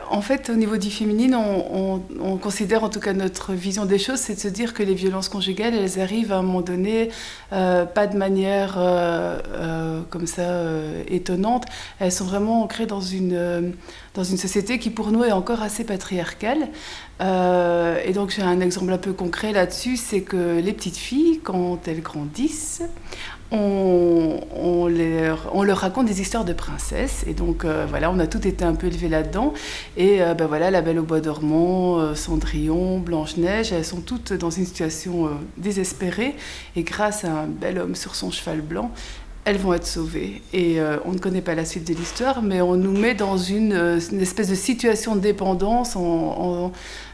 En fait, au niveau du féminine, on considère, en tout cas notre vision des choses, c'est de se dire que les violences conjugales, elles arrivent à un moment donné, pas de manière comme ça étonnante. Elles sont vraiment ancrées dans une société qui pour nous est encore assez patriarcale. Et donc j'ai un exemple un peu concret là-dessus, c'est que les petites filles, quand elles grandissent, on leur raconte des histoires de princesses. Et donc voilà, on a toutes été un peu élevées là-dedans. Et ben voilà, La Belle au Bois dormant, Cendrillon, Blanche-Neige, elles sont toutes dans une situation désespérée. Et grâce à un bel homme sur son cheval blanc, elles vont être sauvées. Et on ne connaît pas la suite de l'histoire, mais on nous met dans une espèce de situation de dépendance en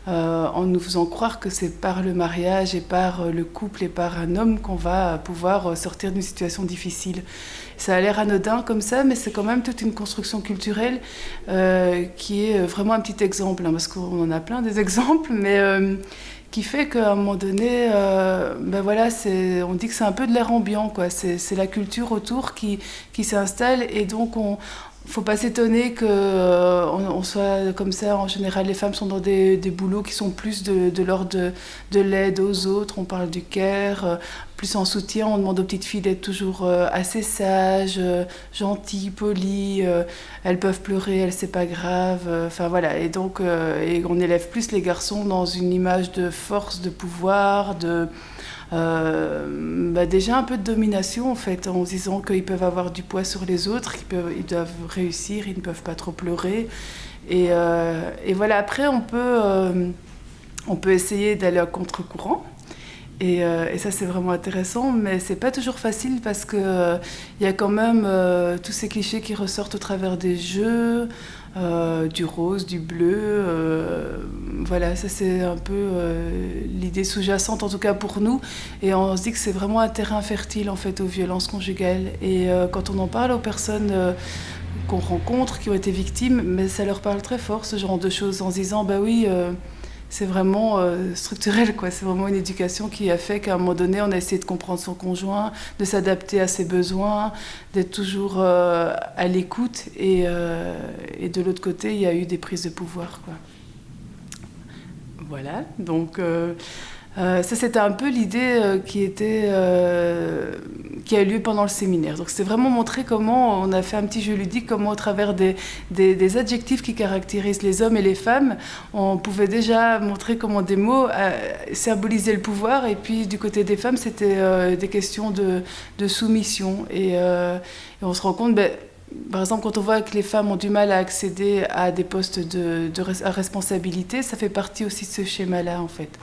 nous faisant croire que c'est par le mariage et par le couple et par un homme qu'on va pouvoir sortir d'une situation difficile. Ça a l'air anodin comme ça, mais c'est quand même toute une construction culturelle qui est vraiment un petit exemple, hein, parce qu'on en a plein des exemples, mais qui fait qu'à un moment donné, ben voilà, on dit que c'est un peu de l'air ambiant, quoi. C'est la culture autour qui s'installe, et donc faut pas s'étonner qu'on on soit comme ça. En général, les femmes sont dans des boulots qui sont plus de l'ordre de l'aide aux autres. On parle du care, plus en soutien. On demande aux petites filles d'être toujours assez sages, gentilles, polies. Elles peuvent pleurer, c'est pas grave. Enfin voilà. Et donc, et on élève plus les garçons dans une image de force, de pouvoir, déjà un peu de domination en fait, en se disant qu'ils peuvent avoir du poids sur les autres, ils doivent réussir, ils ne peuvent pas trop pleurer. Et voilà, après on peut essayer d'aller à contre-courant. Et ça c'est vraiment intéressant, mais c'est pas toujours facile parce que y a quand même tous ces clichés qui ressortent au travers des jeux, du rose, du bleu. Voilà, ça c'est un peu l'idée sous-jacente, en tout cas pour nous. Et on se dit que c'est vraiment un terrain fertile en fait aux violences conjugales. Et quand on en parle aux personnes qu'on rencontre, qui ont été victimes, mais ça leur parle très fort ce genre de choses, en se disant bah oui. C'est vraiment structurel, quoi. C'est vraiment une éducation qui a fait qu'à un moment donné, on a essayé de comprendre son conjoint, de s'adapter à ses besoins, d'être toujours à l'écoute. Et de l'autre côté, il y a eu des prises de pouvoir, quoi. Voilà, donc ça c'était un peu l'idée qui a eu lieu pendant le séminaire. Donc c'était vraiment montrer comment on a fait un petit jeu ludique, comment au travers des adjectifs qui caractérisent les hommes et les femmes, on pouvait déjà montrer comment des mots symbolisaient le pouvoir, et puis du côté des femmes c'était des questions de soumission. Et on se rend compte... par exemple, quand on voit que les femmes ont du mal à accéder à des postes à responsabilité, ça fait partie aussi de ce schéma-là, en fait.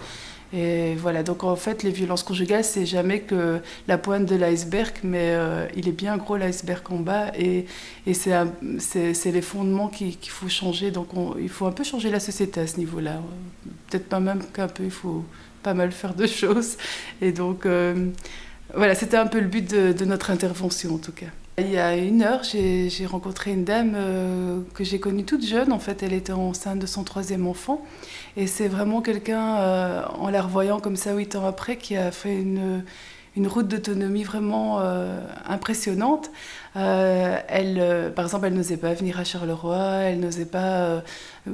Et voilà, donc en fait, les violences conjugales, c'est jamais que la pointe de l'iceberg, mais il est bien gros l'iceberg en bas, et c'est les fondements qu'il faut changer. Donc il faut un peu changer la société à ce niveau-là. Peut-être pas même qu'un peu, il faut pas mal faire de choses. Et donc voilà, c'était un peu le but de notre intervention, en tout cas. Il y a 1 heure, j'ai rencontré une dame que j'ai connue toute jeune. En fait, elle était enceinte de son 3e enfant. Et c'est vraiment quelqu'un, en la revoyant comme ça 8 ans après, qui a fait une route d'autonomie vraiment impressionnante. Par exemple, elle n'osait pas venir à Charleroi,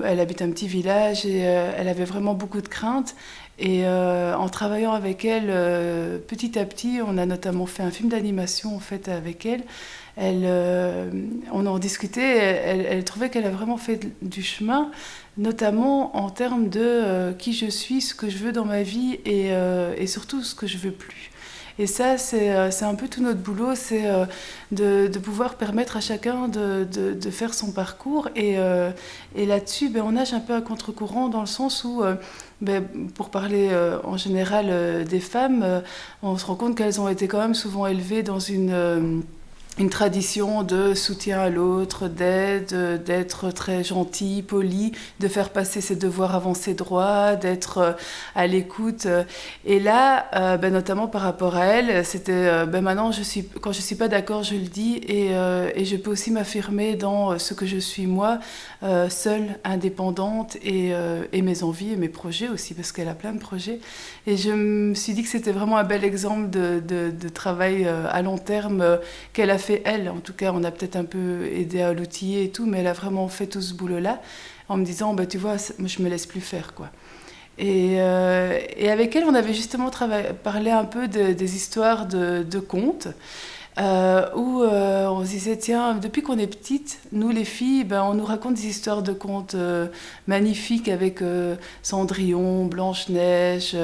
elle habite un petit village, et elle avait vraiment beaucoup de craintes. Et en travaillant avec elle, petit à petit, on a notamment fait un film d'animation en fait avec elle. On en discutait, elle trouvait qu'elle a vraiment fait du chemin, notamment en termes de qui je suis, ce que je veux dans ma vie, et surtout ce que je veux plus. Et ça, c'est un peu tout notre boulot, c'est de pouvoir permettre à chacun de faire son parcours. Et là-dessus, on nage un peu à contre-courant, dans le sens où, pour parler en général des femmes, on se rend compte qu'elles ont été quand même souvent élevées dans une tradition de soutien à l'autre, d'aide, d'être très gentil, poli, de faire passer ses devoirs avant ses droits, d'être à l'écoute. Et là, notamment par rapport à elle, c'était maintenant, quand je suis pas d'accord, je le dis, et je peux aussi m'affirmer dans ce que je suis moi, seule, indépendante, et mes envies et mes projets aussi, parce qu'elle a plein de projets. Et je me suis dit que c'était vraiment un bel exemple de travail à long terme qu'elle a fait elle. En tout cas, on a peut-être un peu aidé à l'outiller et tout, mais elle a vraiment fait tout ce boulot-là. en me disant, bah, tu vois, moi, je me laisse plus faire, quoi. Et avec elle, on avait justement parlé un peu des histoires de contes. Où on se disait, tiens, depuis qu'on est petite, nous les filles, ben, on nous raconte des histoires de contes magnifiques avec Cendrillon, Blanche-Neige,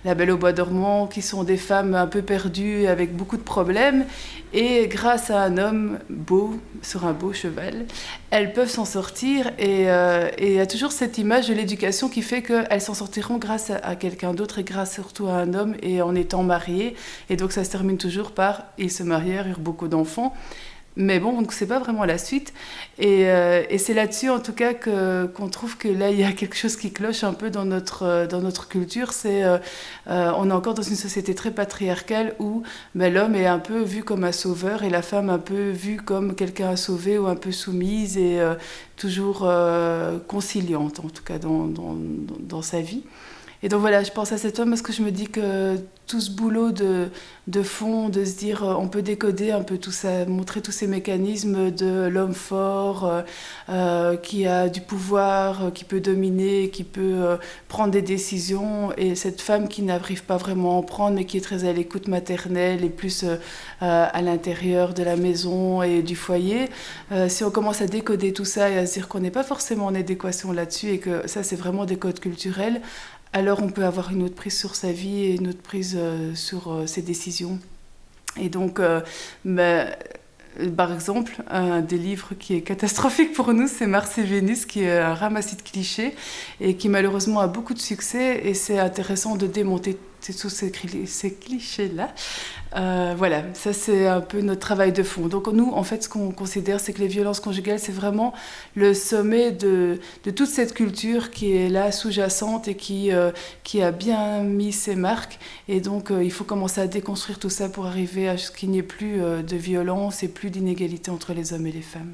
La Belle au Bois dormant, qui sont des femmes un peu perdues avec beaucoup de problèmes. Et grâce à un homme beau, sur un beau cheval, elles peuvent s'en sortir. Et il y a toujours cette image de l'éducation qui fait qu'elles s'en sortiront grâce à quelqu'un d'autre et grâce surtout à un homme et en étant mariées. Et donc ça se termine toujours par ils se marièrent, eurent beaucoup d'enfants. Mais bon, on ne sait pas vraiment la suite. Et c'est là-dessus, en tout cas, qu'on trouve que là, il y a quelque chose qui cloche un peu dans notre culture. On est encore dans une société très patriarcale où ben, l'homme est un peu vu comme un sauveur et la femme un peu vue comme quelqu'un à sauver ou un peu soumise et toujours conciliante, en tout cas, dans sa vie. Et donc voilà, je pense à cet homme parce que je me dis que tout ce boulot de fond, de se dire on peut décoder un peu tout ça, montrer tous ces mécanismes de l'homme fort qui a du pouvoir, qui peut dominer, qui peut prendre des décisions, et cette femme qui n'arrive pas vraiment à en prendre mais qui est très à l'écoute maternelle et plus à l'intérieur de la maison et du foyer. Si on commence à décoder tout ça et à se dire qu'on n'est pas forcément en adéquation là-dessus et que ça c'est vraiment des codes culturels, alors on peut avoir une autre prise sur sa vie et une autre prise sur ses décisions. Et donc, par exemple, un des livres qui est catastrophique pour nous, c'est Mars et Vénus, qui est un ramassis de clichés et qui malheureusement a beaucoup de succès. Et c'est intéressant de démonter tous ces clichés-là. Voilà, ça c'est un peu notre travail de fond. Donc nous, en fait, ce qu'on considère, c'est que les violences conjugales, c'est vraiment le sommet de toute cette culture qui est là, sous-jacente et qui a bien mis ses marques. Et donc, il faut commencer à déconstruire tout ça pour arriver à ce qu'il n'y ait plus de violence et plus d'inégalité entre les hommes et les femmes.